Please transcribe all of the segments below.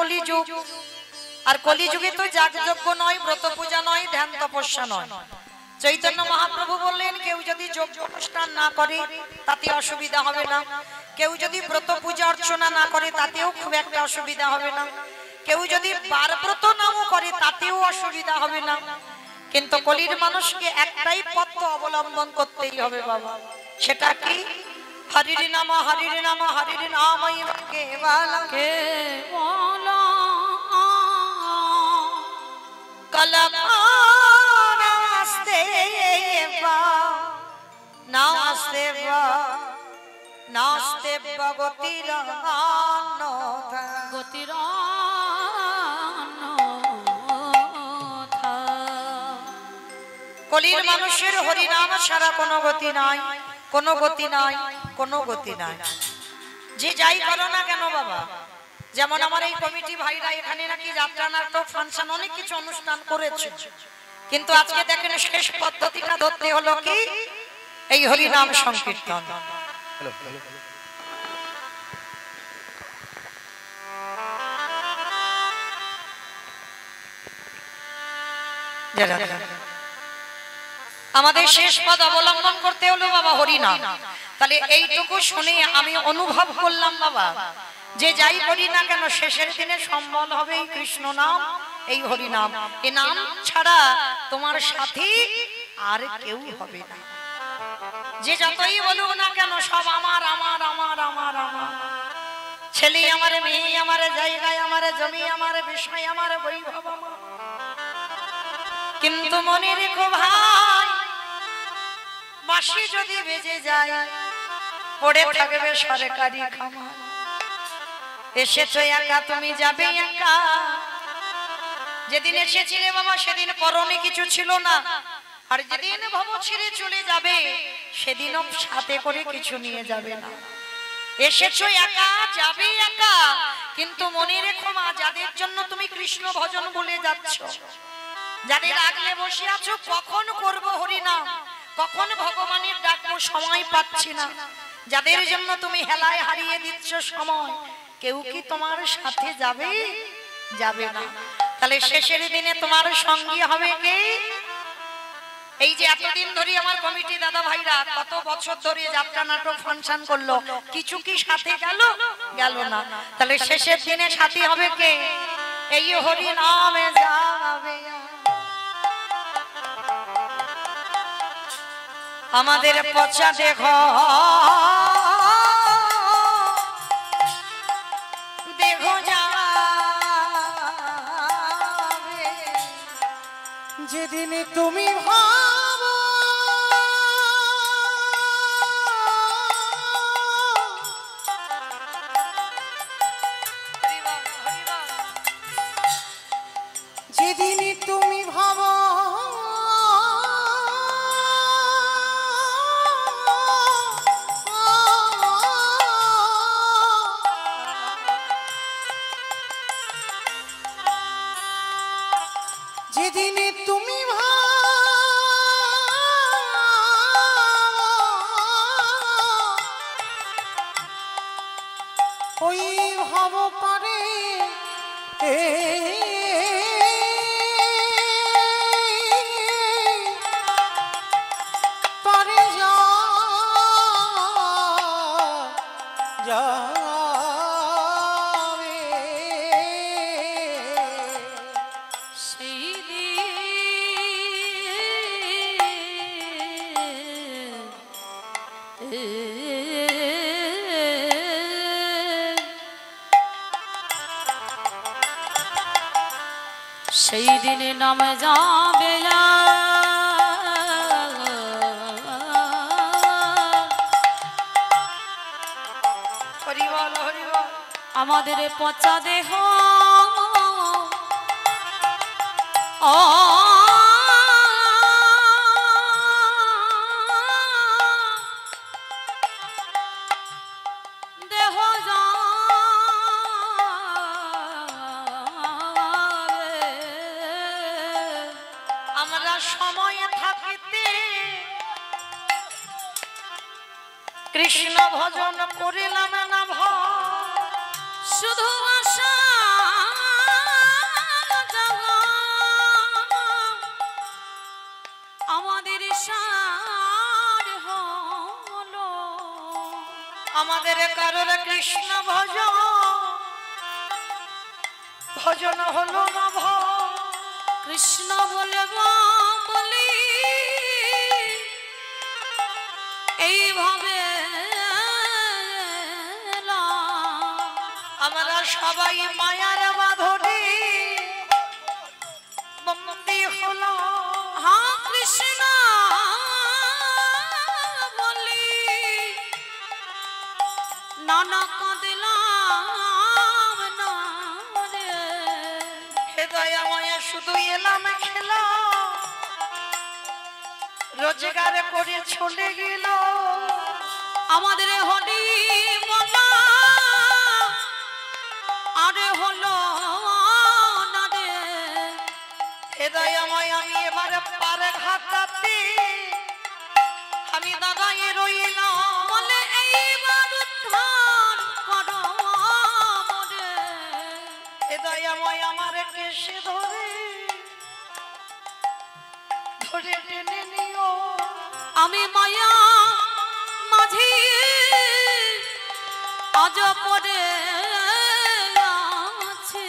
কলিযুগ, আর কলিযুগে তো যাগযজ্ঞ নয়, ব্রত পূজা নয়, ধ্যান তপস্যা নয়। চৈতন্য মহাপ্রভু বললেন কেউ যদি যজ্ঞ অনুষ্ঠান না করে তাতে অসুবিধা হবে না, কেউ যদি ব্রত পূজা অর্চনা না করে তাতেও খুব একটা অসুবিধা হবে না, কেউ যদি বারব্রত নামও করে তাতেও অসুবিধা হবে না। কিন্তু কলির মানুষকে একটাই পথ অবলম্বন করতেই হবে বাবা, সেটা কি? হরির নাম হরির নাম হরির নামই কেবল কেবল কলকাস্তে নাস্তে নাস্তে গতির গতির কলির মানুষের হরিনাম ছাড়া কোনো গতি নাই, কোনো গতি নাই, কোনো গতি নাই। যে যাই করো না কেন বাবা, যেমন আমার এই কমিটি ভাইরা এখানে নাকি যাত্রা নাটক ফাংশন অনেক কিছু অনুষ্ঠান করেছে, কিন্তু আজকে দেখেন শেষ পদ্ধতিটা ধরতে হলো কি? এই হরিনাম সংকীর্তন। আমাদের শেষ পদ অবলম্বন করতে হলো বাবা হরিনাম। তাহলে এইটুকু শুনে আমি অনুভব করলাম বাবা, যে যাই করি না কেন শেষের দিনে সম্বল হবে এই কৃষ্ণ নাম, এই হরিনাম। এই নাম ছাড়া তোমার সাথী আর কেউ হবে না। যে যতই বলুক না কেন সব আমার আমার আমার আমার আমার, ছেলে আমার, মেয়ে আমার, জায়গায় আমার, জমি আমার, বিষয় আমার, বৈভব আমার। কিন্তু মনে রেখো ভাই, বাঁশি যদি বেজে যায় পড়ে থাকবে সরকারি খামার। এসেছো একা, তুমি যাবে একা। যেদিন এসেছিলে বাবা সেদিন পরনে কিছু ছিল না, আর যেদিন ভব ছেড়ে চলে যাবে সেদিনও সাথে করে কিছু নিয়ে যাবে না। এসেছো একা, যাবে একা, কিন্তু মনে রেখো মা, যাদের জন্য তুমি কৃষ্ণ ভজন বলে যাচ্ছ, যাদের আগলে বসে আছো কখন করব হরিনাম, কখন ভগবানের ডাকবো সময় পাচ্ছি না, যাদের জন্য তুমি হেলায় হারিয়ে দিচ্ছ সময়, কেউ কি তোমার সাথে যাবে? যাবে না। তাহলে শেষের দিনে তোমার সঙ্গী হবে কে? এই যে এতদিন ধরে আমার কমিটি দাদা ভাইরা কত বছর ধরে যাত্রা নাটক ফাংশন করলো, কিছু কি সাথে গেল? গেল না। তাহলে শেষের দিনে সাথী হবে কে? এই হরিনামে যাবে। আমাদের পচা দেখো দেখো যাবে, যেদিন তুমি ভাবো যেদিন তুমি ভাবো যেদিনে তুমি ওই ভাব পারে পারে যা সেই দিনে নামে যাবে আমাদের পচা দেহ দেহ আমরা সময়ে থাকিতে কৃষ্ণ ভজন করিলাম না, শুধু আশা আমাদের সার হলো, আমাদের কারোর কৃষ্ণ ভজন ভজন হলো না কৃষ্ণ বলবো বলি এইভাবে আমরা সবাই মায়ার বাঁধনে বন্দী হলো। হ্যাঁ কৃষ্ণ বলি নানা কাঁদলাম না রে, হেদয়া মায়া শুধু এলাম খেলা রোজগার করে চলে গেল। আমাদের হলি বলা আরে হলো না রে, হেদয়া মায়া আমি এবারে পারে ঘাটাতে আমি দাদাই রইলাম। বলে এইবার উদ্ধার করো আমারে, হেদয়া মায়া আমার কেশে ধরে ধরে টেনে নিও। আমি মায়া মাঝি আজ পড়ে আছি,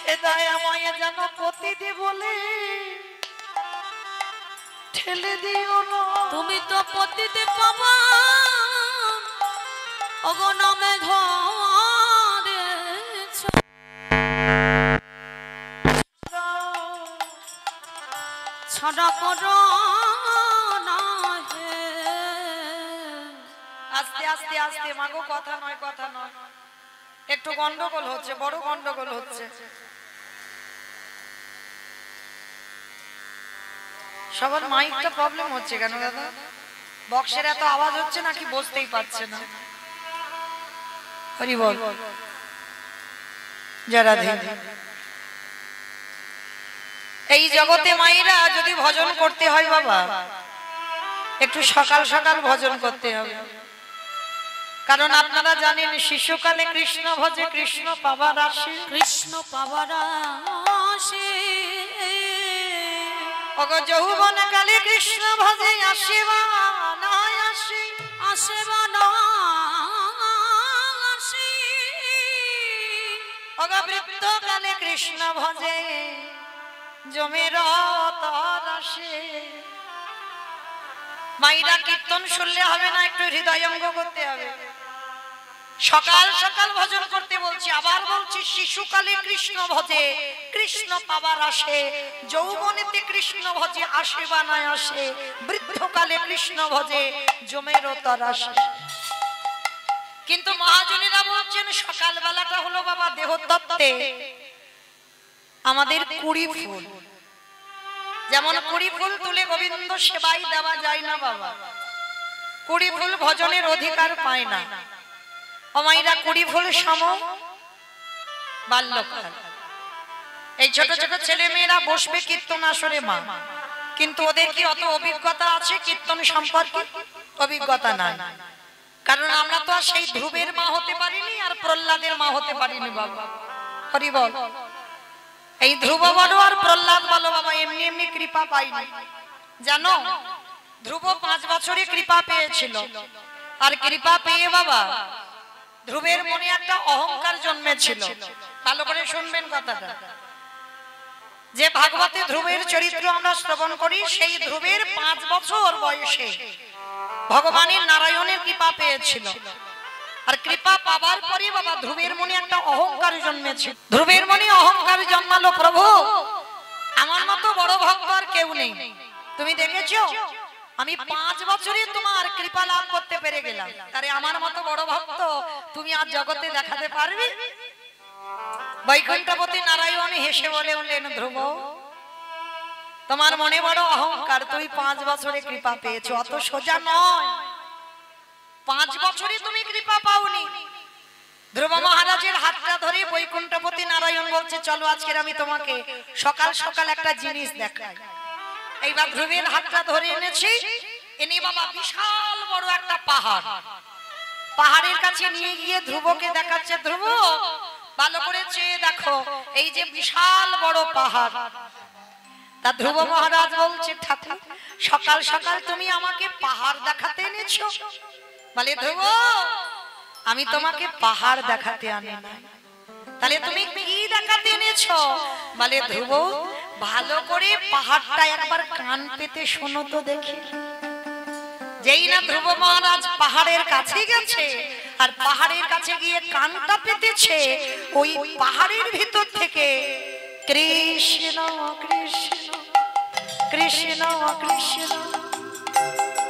হেদয়া মায়া যেন পতিতে বলে ঠেলে দিও না। তুমি তো পতিতে পাবা ওগো নামে ধরেছ, ছাড়া করো না হে। আস্তে আস্তে আস্তে মাগো, কথা নয় কথা নয়, একটু গন্ডগোল হচ্ছে, বড় গন্ডগোল হচ্ছে। সবার মাইকটা প্রবলেম হচ্ছে কেন দাদা? বক্সের এত আওয়াজ হচ্ছে নাকি বুঝতেই পারছে না? হরি বল, যারা এই জগতে মায়েরা যদি ভজন করতে হয় বাবা, একটু সকাল সকাল ভজন করতে হবে। কারণ আপনারা জানেন শিশুকালে কৃষ্ণ ভজে কৃষ্ণ পাবার আসে, কৃষ্ণ পাবার আসে, ওগো যৌবন কালে কৃষ্ণ ভজে আসে বা না আসে, আসে বা না আসে, ওগো বৃদ্ধ কালে কৃষ্ণ ভজে জমের তর আসে। মাইরা কীর্তন শুনলে হবে না, একটু হৃদয়ঙ্গ করতে হবে। সকাল সকাল ভজন করতে বলছি, আবার বলছি শিশুকালে কৃষ্ণ ভজে কৃষ্ণ পাবার আসে, যৌবনেতে কৃষ্ণ ভজে আসে বা না আসে, বৃদ্ধকালে কৃষ্ণ ভজে জমের তর আসে। কিন্তু মহাজনেরা বলছেন সকাল বেলাটা হলো বাবা দেহতত্ত্বে আমাদের কুড়ি ফুল। যেমন কুড়ি ফুল তুলে গোবিন্দ সেবাই দেওয়া যায় না বাবা, কুড়ি ফুল ভজনের অধিকার পায় না। অমাইরা কুড়ি ফুল সম বাল্যকাল। এই ছোট ছোট ছেলে মেয়েরা বসবে কীর্তন আসরে মা, কিন্তু ওদের কি অত অভিজ্ঞতা আছে কীর্তন সম্পর্কে? অভিজ্ঞতা নাই। কারণ আমরা তো আর সেই ধ্রুবের মা হতে পারিনি আর প্রহ্লাদের মা হতে পারিনি বাবা। হরি বল। এই ধ্রুব বলো আর প্রহ্লাদ বলো বাবা এমনি এমনি কৃপা পাইনি জানো। ধ্রুব 5 বছরে কৃপা পেয়েছিল, আর কৃপা পেয়ে বাবা ধ্রুবের মনে একটা অহংকার জন্মেছিল। ভালো করে শুনবেন কথাটা। যে ভাগবতে ধ্রুবের চরিত্র আমরা শ্রবণ করি, সেই ধ্রুবের 5 বছর বয়সে ভগবানের নারায়ণের কৃপা পেয়েছিল। আর কৃপা পাবার পরে বাবা ধ্রুবের মনে একটা অহংকার জন্মেছিল। ধ্রুবের মনে অহংকার জন্মালো, প্রভু আমার মতো বড় ভক্ত আর কেউ নেই। তুমি দেখেছো আমি 5 বছরে তোমার কৃপা লাভ করতে পেরে গেলাম, তারে আমার মতো বড় ভক্ত তুমি আজ জগতে দেখাতে পারবে? বৈকুণ্ঠপতি নারায়ণ হেসে বলে উঠলেন, ধ্রুব তোমার মনে বড় অহংকার, তুমি 5 বছরে কৃপা পেয়েছো, অত সোজা নয়। 5 বছরে তুমি কৃপা পাওনি। ধ্রুব মহারাজের হাতটা ধরে বৈকুণ্ঠপতি নারায়ণ বলছে, চলো আজকে আমি তোমাকে সকাল সকাল একটা জিনিস দেখাই। এইবার ধ্রুবের হাতটা ধরে এনেছি, এনে বাবা বিশাল বড় একটা পাহাড়, পাহাড়ের কাছে নিয়ে গিয়ে ধ্রুবকে দেখাচ্ছে, ধ্রুব ভালো করে চেয়ে দেখো এই যে বিশাল বড় পাহাড়। তা ধ্রুব মহারাজ বলছে, ঠাকুর সকাল সকাল তুমি আমাকে পাহাড় দেখাতে এনেছো? বলে ধ্রুব, আমি তোমাকে পাহাড় দেখাতে আনি নাই। তাহলে তুমি কি দেখাতে এনেছো? বলে ধ্রুব, ভালো করে পাহাড়টা একবার কান পেতে শোনো তো দেখি। যেই না ধ্রুব মহারাজ পাহাড়ের কাছে গেছে আর পাহাড়ের কাছে গিয়ে কানটা পেতেছে, ওই পাহাড়ের ভিতর থেকে কৃষ্ণ কৃষ্ণ কৃষ্ণ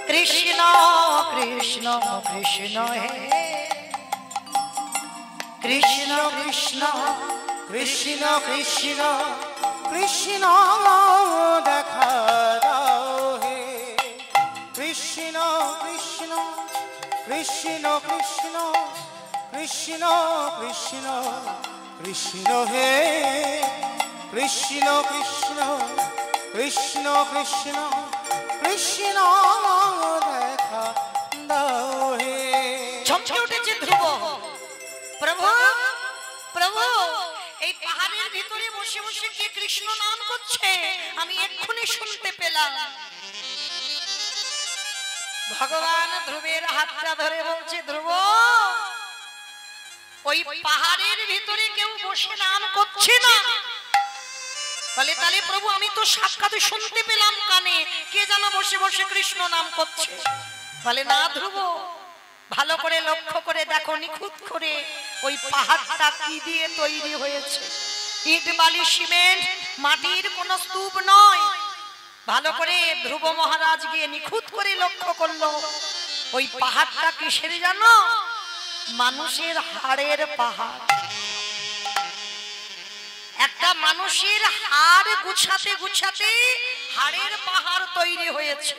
কৃষ্ণ কৃষ্ণ কৃষ্ণ কৃষ্ণ হে কৃষ্ণ কৃষ্ণ কৃষ্ণ কৃষ্ণ কৃষ্ণ দেখা দাও হে কৃষ্ণ কৃষ্ণ কৃষ্ণ কৃষ্ণ কৃষ্ণ কৃষ্ণ কৃষ্ণ হে কৃষ্ণ কৃষ্ণ কৃষ্ণ কৃষ্ণ কৃষ্ণ দেখা দাও হে। চমকে উঠেছে ধ্রুব, প্রভু প্রভু, এই পাহাড়ের ভিতরে বসে বসে কে কৃষ্ণ নাম করছে আমি এক্ষুনি শুনতে পেলাম। ভগবান ধ্রুবের হাতটা ধরে বলছে, ধ্রুব, ওই পাহাড়ের ভিতরে কেউ বসে নাম করছে না। বলে তাহলে প্রভু আমি তো সাক্ষাৎ শুনতে পেলাম কানে, কে যেন বসে বসে কৃষ্ণ নাম করছে। বলে না ধ্রুব, ভালো করে লক্ষ্য করে দেখো, নিখুঁত করে ওই পাহাড়টা কি দিয়ে তৈরি হয়েছে। ইট বালি সিমেন্ট মাটির কোন স্তূপ নয়। ভালো করে ধ্রুব মহারাজ গিয়ে নিখুঁত করে লক্ষ্য করলো, ওই পাহাড়টা কিসের জানো? মানুষের হাড়ের পাহাড়। একটা মানুষের হাড় গুছাতে গুছাতে হাড়ের পাহাড় তৈরি হয়েছে।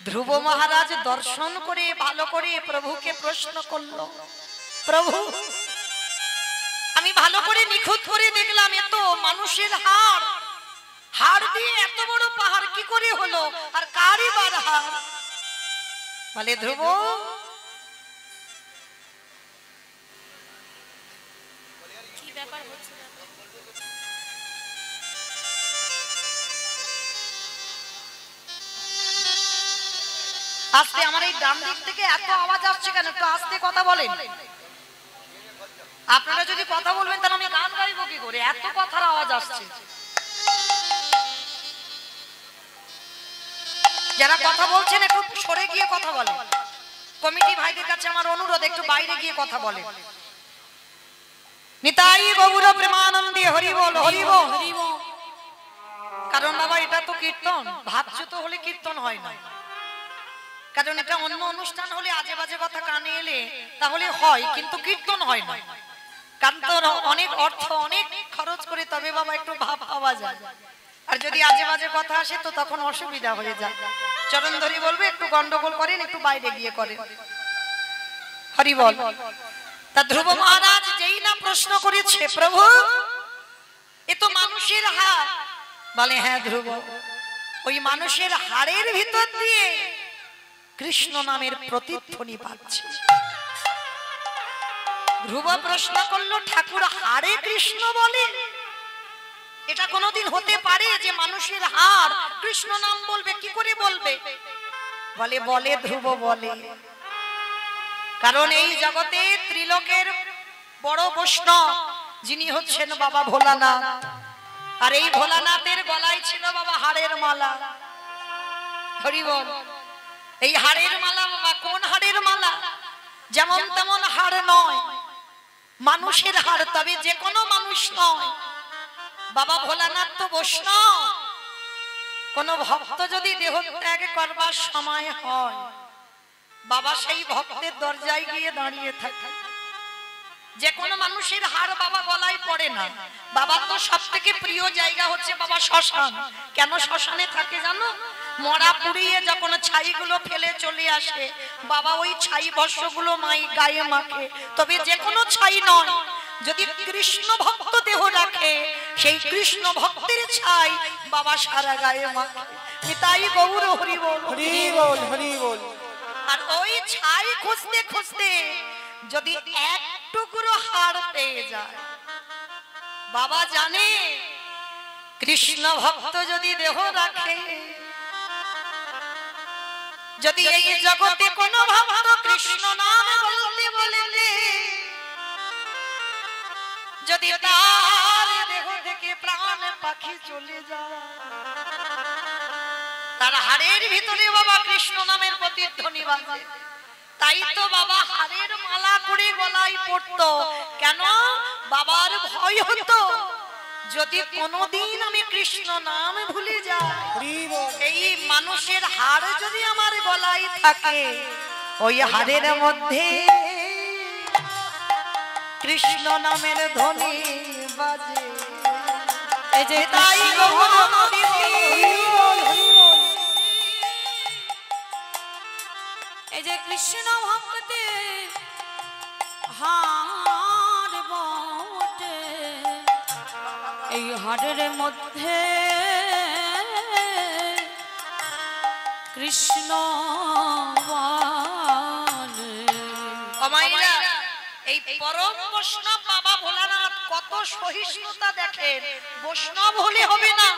ধ্রুব মহারাজ দর্শন করে ভালো করে প্রভুকে প্রশ্ন করলো, প্রভু আমি ভালো করে নিখুঁত করে দেখলাম এ তো মানুষের হাড়, হাড় দিয়ে এত বড় পাহাড় কি করে হলো, আর কারই বার হাড়? বলে ধ্রুব, কি ব্যাপার হচ্ছে? আস্তে, আমার এই ডান দিক থেকে এত আওয়াজ আসছে কেন? একটু আস্তে কথা বলেন। আপনারা যদি কথা বলবেন তাহলে আমি গান গাইবো কি করে? এত কথার আওয়াজ আসছে। যারা কথা বলছেন একটু সরে গিয়ে কথা বলেন। কমিটি ভাইদের কাছে আমার অনুরোধ, একটু বাইরে গিয়ে কথা বলেন। নিতাই গৌর প্রেমানন্দে হরি বল হরি বল। কারণ বাবা এটা তো কীর্তন, ভাবছো তো হলে কীর্তন হয় না। কারণ এটা অন্য অনুষ্ঠান হলে আজে বাজে কথা কানে এলে তাহলে হয়, কিন্তু কীর্তন হয় না। কারণ তো অনেক অর্থ অনেক খরচ করে তবে বাবা একটু ভাব পাওয়া যায়। আর যদি আজে বাজে কথা আসে তো তখন অসুবিধা হয়ে যায়। চরণ ধরি বলবে একটু গন্ডগোল করেন, একটু বাইরে গিয়ে করেন। হরি বল। তা ধ্রুব মহারাজ যেই না প্রশ্ন করেছে, প্রভু এ তো মানুষের হাড়। বলে হ্যাঁ ধ্রুব, ওই মানুষের হাড়ের ভিতর দিয়ে কৃষ্ণ নামের প্রতিধ্বনি পাচ্ছে। ধ্রুব প্রশ্ন করলো, ঠাকুর হাড়ে কৃষ্ণ বলে? এটা কোনোদিন হতে পারে যে মানুষের হাড় কৃষ্ণ নাম বলবে? কি করে বলবে? বলে বলে ধ্রুব বলে। কারণ এই জগতে ত্রিলোকের বড় বৈষ্ণব যিনি হচ্ছেন বাবা ভোলানাথ, আর এই ভোলানাথের গলায় ছিল বাবা হাড়ের মালা। হরি বল। এই হাড়ের মালা বাবা কোন হাড়ের মালা? যেমন তেমন হাড় নয়, মানুষের হাড়, তবে যে কোনো মানুষ নয়। বাবা ভোলানাথ তো বৈষ্ণব। কোন ভক্ত যদি দেহ ত্যাগ করবার সময় হয়, বাবা সেই ভক্তের দরজায় গিয়ে দাঁড়িয়ে থাকে। যে কোনো মানুষের হাড় বাবা গলায় পড়ে না। বাবার তো সব থেকে প্রিয় জায়গা হচ্ছে বাবা শ্মশান। কেন শ্মশানে থাকে জানো? মরা পুড়িয়ে যখন ছাইগুলো ফেলে চলে আসে, বাবা ওই ছাই ভস্মগুলো মাই গায়ে মাখে। তবে যে কোনো ছাই নয়, যদি কৃষ্ণ ভক্ত দেহ রাখে, সেই কৃষ্ণ ভক্তের ছাই বাবা সারা গায়ে মাখে। নিতাই গৌর হরি বল হরি বল হরি বল। আর ওই ছাই খুঁজতে খুঁজতে যদি এক টুকরো হাড় পেয়ে যায়, বাবা জানে কৃষ্ণ ভক্ত যদি দেহ রাখে যদি এই জগতে কোনো ভক্ত কৃষ্ণ নাম বলতে বলে যদি তার দেহ থেকে প্রাণ পাখি চলে যায় তার হাড়ের ভিতরে বাবা কৃষ্ণ নামের প্রতিধ্বনি বাজে তাই তো বাবা হাড়ের মালা করে গলায় পড়তো কেন বাবার ভয় হতো যদি কোনোদিন আমি কৃষ্ণ নাম ভুলে যাই এই মানুষের হাড় যদি আমার গলায় থাকে ওই হাড়ের মধ্যে কৃষ্ণ নামের ধ্বনি বাজে এই যে তাই এই যে কৃষ্ণ ভক্তে হাড় বটে এই হাড়ের মধ্যে কৃষ্ণ এই পরম বৈষ্ণব বাবা ভোলানাথ কত সহিষ্ণুতা দেখেন বৈষ্ণব হলে হবে না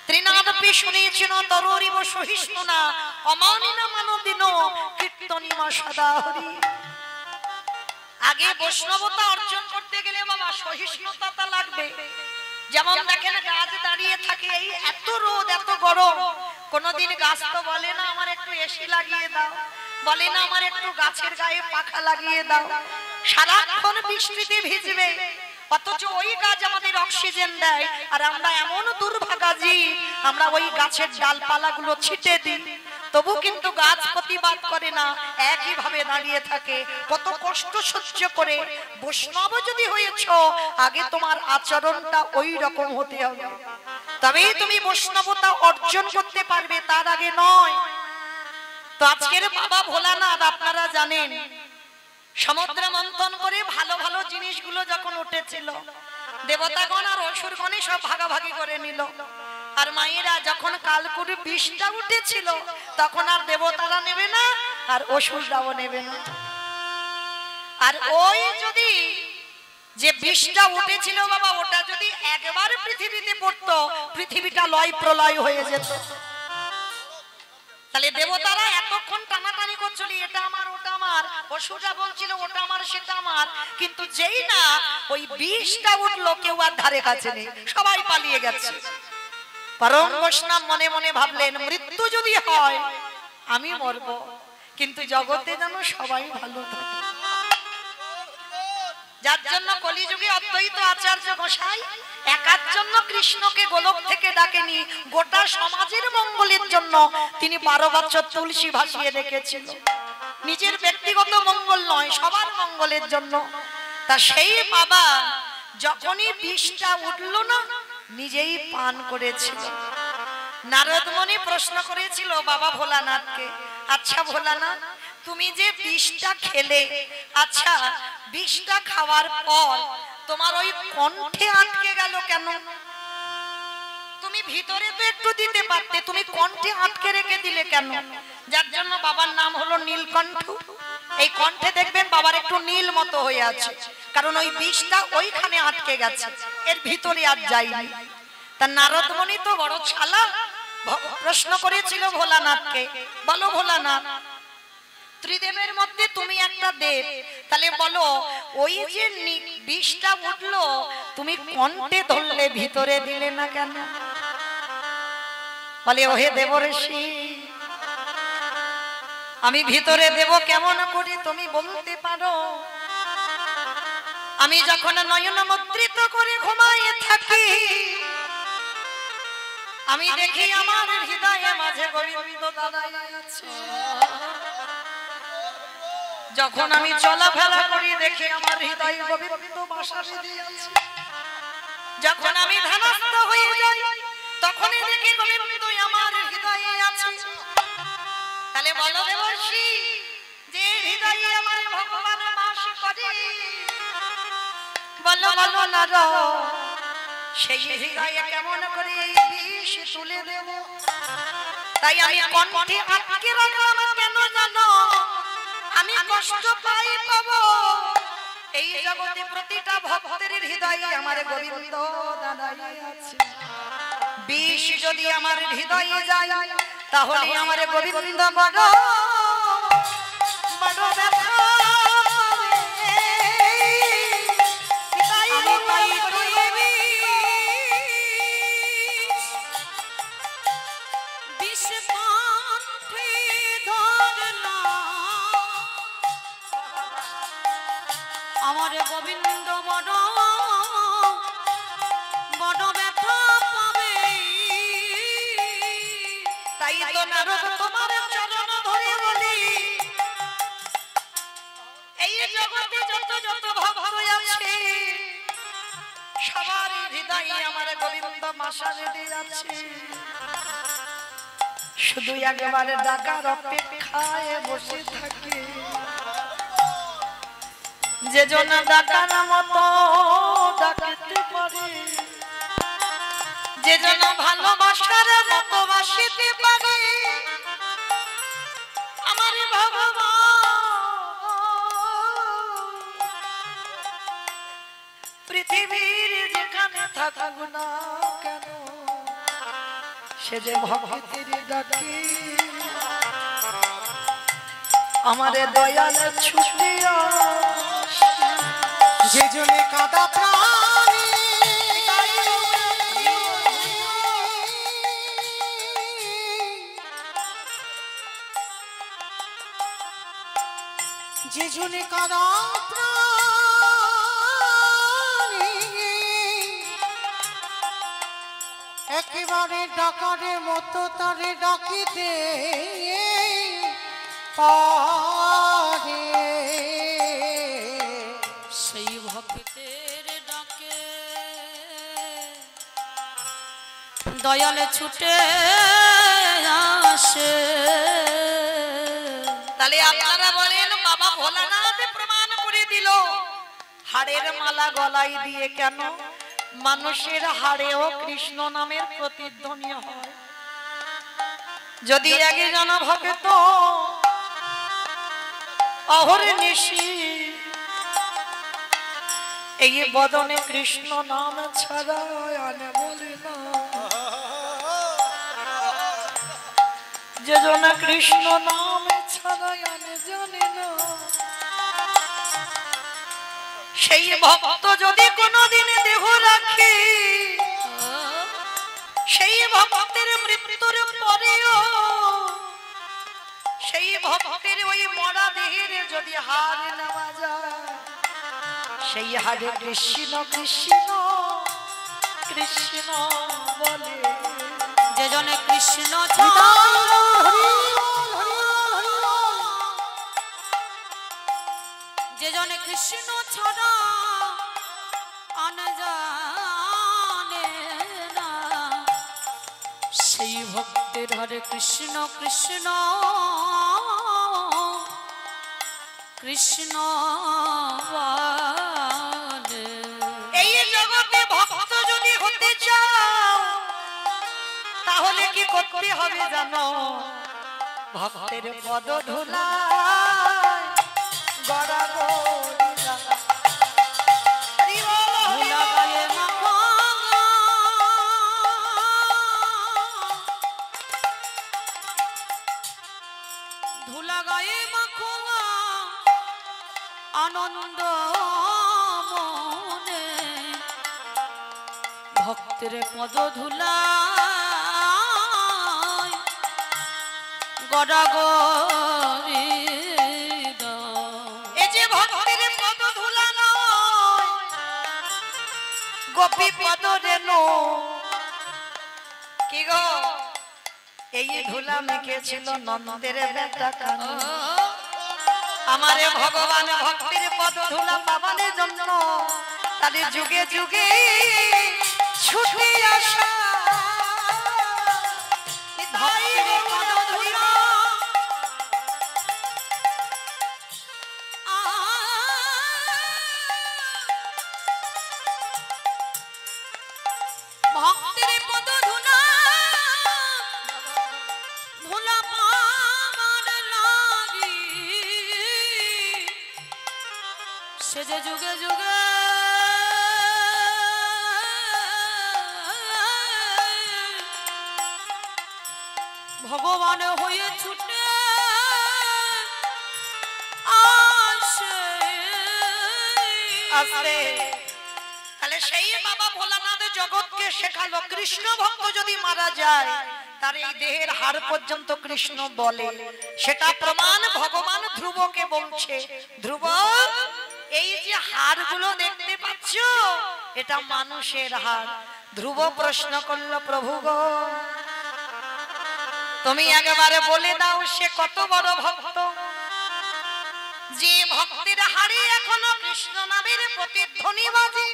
ত্রিনাদপি শুনেছেন তরুরিব সহিষ্ণু না অমানিনা মানদিন কীর্তনিমা সদা হরি আগে বৈষ্ণবতা অর্জন করতে গেলে বাবা সহিষ্ণুতা লাগবে যেমন দেখেন গাছ দাঁড়িয়ে থাকে এই এত রোদ এত গরম কোনদিন গাছ তো বলে না আমার একটু এসি লাগিয়ে দাও বলে না আমার একটু গাছের গায়ে পাখা লাগিয়ে দাও সারাক্ষণ বৃষ্টিতে ভিজবে অথচ ওই গাছ আমাদের অক্সিজেন দেয় আর আমরা এমন দুর্ভাগা আমরা ওই গাছের ডালপালাগুলো ছিটে দিই তবু কিন্তু গাছ প্রতিবাদ করে না একই ভাবে দাঁড়িয়ে থাকে কত কষ্ট সহ্য করে বৈষ্ণব যদি হয়েছো আগে তোমার আচরণটা ওই রকম হতে হবে তবেই তুমি বৈষ্ণবতা অর্জন করতে পারবে তার আগে নয় তো আজকের বাবা ভোলানাথ আপনারা জানেন সমুদ্র মন্থন করে ভালো ভালো জিনিসগুলো যখন উঠেছিল দেবতাগণ আর অসুরগণই সব ভাগাভাগি করে নিল আর মায়েরা যখন কালকুর বিষটা উঠেছিল তখন আর দেবতারা নেবে না আর অসুররাও নেবে না আর ওই যদি যে বিষটা উঠেছিল বাবা ওটা যদি একবার পৃথিবীতে পড়তো পৃথিবীটা লয় প্রলয় হয়ে যেত তাহলে দেবতারা এতক্ষণ টানাটানি করছিল এটা আমার ওটা আমার অসুররা বলছিল ওটা আমার সেটা আমার কিন্তু যেই না ওই বিষটা উঠলো কেউ আর ধারে কাছে নেই সবাই পালিয়ে গেছে পরম বৈষ্ণব মনে মনে ভাবলেন মৃত্যু যদি হয় আমি মরব কিন্তু জগতে যেন সবাই ভালো থাকে যার জন্য কলিযুগে অদ্বৈত আচার্য গোসাই একার জন্য কৃষ্ণকে গোলক থেকে ডাকেনি গোটা সমাজের মঙ্গলের জন্য তিনি 12 বছর তুলসী ভাসিয়ে রেখেছিল নিজের ব্যক্তিগত মঙ্গল নয় সবার মঙ্গলের জন্য তা সেই বাবা যখনই বিষটা উঠলো না নিজেই পান করেছিল নারদ মুনি প্রশ্ন করেছিল বাবা ভোলানাথকে আচ্ছা ভোলানাথ তুমি যে বিষটা খেলে আচ্ছা বিষটা খাওয়ার পর তোমার ওই কণ্ঠে আটকে গেল কেন তুমি ভিতরে তো একটু দিতে পারতে তুমি কণ্ঠে আটকে রেখে দিলে কেন যার জন্য বাবার নাম হলো নীলকণ্ঠ এই কণ্ঠে দেখবেন বাবার একটু নীল মতো হয়ে আছে কারণ ওই বিষটা ওইখানে আটকে গেছে এর ভিতরে আর যায়নি তা নারদ মুনি তো বড় চালাক প্রশ্ন করেছিল ভোলানাথকে বলো ভোলানাথ ত্রিদেবের মধ্যে তুমি একটা দেব তাহলে বলো ওই যে বিষটা উঠলো তুমি কণ্ঠে ধরলে ভিতরে দিলে না কেন বলে ওহে দেবঋষি আমি ভিতরে দেব কেমন করে তুমি বলতে পারো আমি যখন নয়ন মুদ্রিত করে ঘুমায়ে থাকি আমি দেখি আমার হৃদয়ে মাঝে গোবিন্দ দাঁড়ায় আছে যখন আমি চলাফেরা করি দেখি আমার হৃদয়ে গোবিন্দ বাসা বেঁধে আছে যখন আমি ধ্যানস্থ হয়ে যাই তখনই দেখি গোবিন্দ আমার হৃদয়ে আছে তাহলে বলো দেবর্ষি যে হৃদয়ে আমার ভগবান বাস করে বলো বলো নার সেই হৃদয়ে কেমন করে বিষ তুলে দেব তাই আমি কণ্ঠে আটকে রাখলাম কেন জানো আমি কষ্ট পাই পাবো এই জগতে প্রতিটা ভক্তের হৃদয়ে আমার গোবিন্দ দাঁড়ায় আছে বিষ যদি আমার হৃদয়ে যায় তাহলে আমার গোবিন্দ বড় বড় ব্যথা পাবে। আমি তাই কইবি বিষ পান্থে ধরলাম আমার গোবিন্দ বড় বড় ব্যথা পাবে। তাই তো নারদ তোমার চরণ ধরে বলি, এই জগতে যত যত ভক্ত আছে সবার হৃদয়ে আমার গোবিন্দ মাসা বেঁধে আছে। শুধু একবারে ডাকার অপেক্ষায় বসে থাকে, যে জন ডাকার মতো ডাকতে পারে, যে জন ভালোবাসার মতো বাসিতে পারে আমার ভগবান। পৃথিবীর যেখানে থাকুক না কেন সে যে ভক্তির ডাকে আমারে দয়াল ছুটিয়া যে জনে কাঁদা প্রাণী যে জনে কাঁদা প্রাণী একেবারে ডাকারে মতো তারে ডাকিতে পারে। সেই ভক্তের ডাকে দয়ালে ছুটে আসে। তাহলে আপনারা বলেন বাবা ভোলানাথ প্রমাণ করে দিল হাড়ের মালা গলায় দিয়ে কেন মানুষের হাড়েও কৃষ্ণ নামের প্রতিধ্বনি হয়। যদি একজন ভক্ত অহর্নিশি এই বদনে কৃষ্ণ নাম ছাড়া আনে বলে না, যে জন কৃষ্ণ নাম ছাড়া আনে জানে না, সেই ভক্ত যদি কোনদিন দেহ রাখে সেই ভক্তের মৃত্যুর পরেও সেই ভক্তের ওই মরা দেহের যদি হাড় নেওয়া যায় সেই হাড়ে কৃষ্ণ কৃষ্ণ কৃষ্ণ বলে। যে জনে কৃষ্ণ যে জনে কৃষ্ণ ছাড়া আনে জানে না সেই ভক্তের হরে কৃষ্ণ কৃষ্ণ কৃষ্ণ বলে। এই জগতে ভক্ত যদি হতে চাও তাহলে কি করতে হবে জানো? ভক্তের পদ ধুলা গড়া গড়িলা ধুলা গায়ে মাখো ধুলা গায়ে মাখো আনন্দ মনে ভক্তের পদ ধুলা গড়া গড়ি এই যে ভক্তের পদ ধুলা নয় গোপী পদ রেণু কি গো এই ধুলা মেখেছিল নন্দের বেটা কানু। আমারে ভগবান ভক্তির পদ ধুলা পাবানের জন্য তাদের যুগে যুগে ছুটে আসা ভক্তের পদ ধুলা ভক্তের পদ ধুলা ধুলা পাবার লাগি সে যে যুগে যুগে ভগবান হয়ে ছুটে আসে আসতে তাহলে সেই বাবা ভোলানাথ জগৎকে শেখালো কৃষ্ণ ভক্ত যদি মারা যায় তার এই দেহের হাড় পর্যন্ত কৃষ্ণ বলে, সেটা প্রমাণ ভগবান ধ্রুবকে বলছে। ধ্রুব, এই যে হাড়গুলো দেখতে পাচ্ছ এটা মানুষের হাড়। ধ্রুব প্রশ্ন করলো, প্রভু গো তুমি একবারে বলে দাও সে কত বড় ভক্ত, যে ভক্তের হাড়ে এখনো কৃষ্ণ নামের প্রতিধ্বনি বাজে।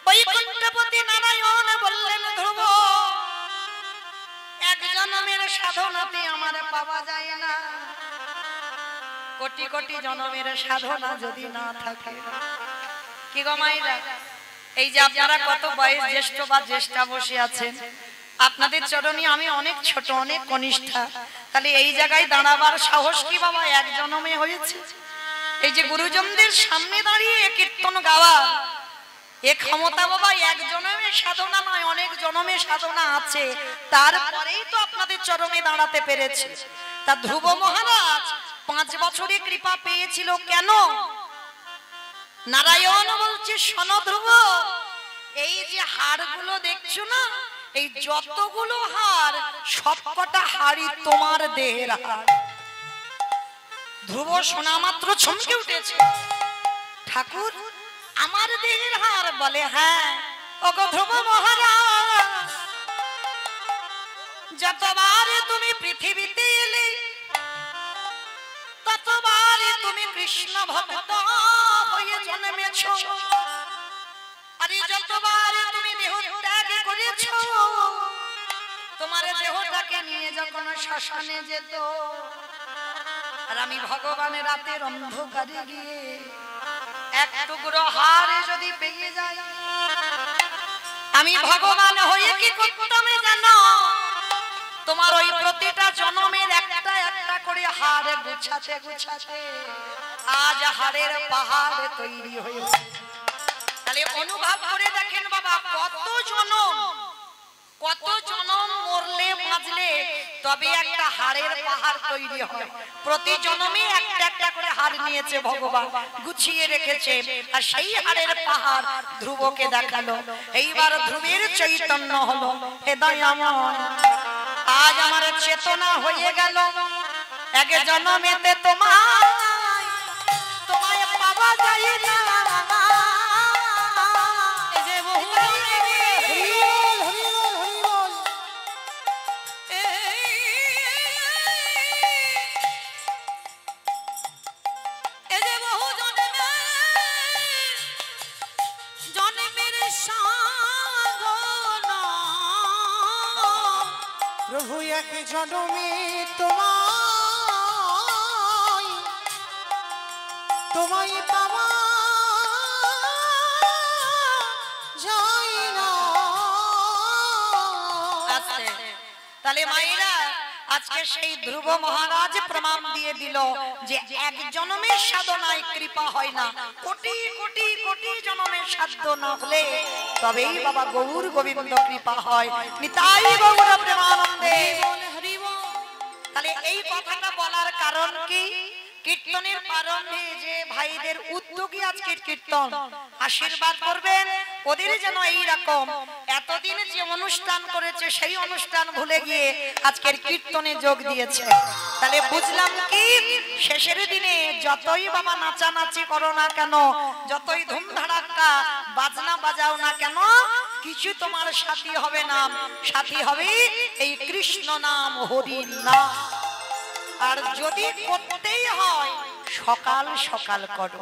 বৈকুণ্ঠপতি নারায়ণ বললেন, ধ্রুব এক জন্মের সাধনাতে আমার পাওয়া যায় না, কোটি কোটি জন্মের সাধনা যদি না থাকে। কি গো মাইরা, এই যে আপনারা কত বয়স জ্যেষ্ঠ বা জ্যেষ্ঠা বসে আছেন, আপনাদের চরণে আমি অনেক ছোট অনেক কনিষ্ঠা, তাহলে এই জায়গায় দাঁড়াবার সাহস কি বাবা এক জন্মে হয়েছে? এই যে গুরুজনদের সামনে দাঁড়িয়ে কীর্তন গাওয়া, এ ক্ষমতা বাবা এক জন্মে সাধনা নয়, অনেক জন্মে সাধনা আছে, তারপরেই তো আপনাদের চরণে দাঁড়াতে পেরেছে। তা ধ্রুব মহারাজ 5 বছরে কৃপা পেয়েছিল কেন? নারায়ণ বলছে, শোনো ধ্রুব, এই যে হাড়গুলো দেখছো না, এই যতগুলো হাড় সবকটা হাড়ই তোমার দেহের হাড়। ধ্রুব শোনা মাত্র চমকে উঠেছে, ঠাকুর আমার দেহের হাড়? বলে হ্যাঁ। ওগো ধ্রুব মহারাজ, যতবার তুমি পৃথিবীতে এলে ততবার তুমি কৃষ্ণ ভক্ত হয়ে জন্মেছো, আরে যতবার তুমি দেহ ত্যাগ করেছো, তোমার দেহটাকে নিয়ে যখন শ্মশানে যেত, আর আমি ভগবানের রাতের অন্ধকারে গিয়ে এক টুকরো হাড় যদি পেয়ে যাই, আমি ভগবান হয়ে কি করতাম জানো? তোমার ওই প্রতিটা জন্মের একটা একটা করে হাড় গুছাতে গুছাতে আজ হাড়ের পাহাড় তৈরি হয়েছে। তাহলে অনুভব করে দেখেন বাবা, কত জনম মরলে বাঁচলে তবে একটা হাড়ের পাহাড় তৈরি হয়। প্রতি জন্মে একটা একটা করে হাড় নিয়েছে ভগবান, গুছিয়ে রেখেছে, আর সেই হাড়ের পাহাড় ধ্রুবকে দেখালো। এইবার ধ্রুবের চৈতন্য হলো, হে দয়াময় আজ আমার চেতনা হয়ে গেল, এক জন্মেতে তোমায় পাওয়া যায় না। প্রভু এক জন্মে তোমায় পাওয়া যায় না। তাহলে মায়েরা আজকে সেই ধ্রুব মহারাজ প্রমাণ দিয়ে দিল যে এক জন্মের সাধনায় কৃপা হয় না, কোটি কোটি কোটি জন্মের সাধ্য না হলে তবেই বাবা গৌর গোবিন্দ কৃপা হয়। নিতাই গৌর প্রেমানন্দে। তাহলে এই কথাটা বলার কারণ কি? কীর্তনের প্রারম্ভে যে ভাইদের উদ্যোগী আজকের কীর্তন, আশীর্বাদ করবেন ওদের যেন এইরকম এতদিন যে অনুষ্ঠান করেছে সেই অনুষ্ঠান ভুলে গিয়ে আজকের কীর্তনে যোগ দিয়েছে। তাহলে বুঝলাম কি, শেষের দিনে যতই বাবা নাচানাচি করো না কেন, যতই ধুমধাড়াক্কা বাজনা বাজাও না কেন, কিছু তোমার সাথী হবে না, সাথী হবে এই কৃষ্ণ নাম, হরি নাম। আর যদি করতেই হয় সকাল সকাল করো।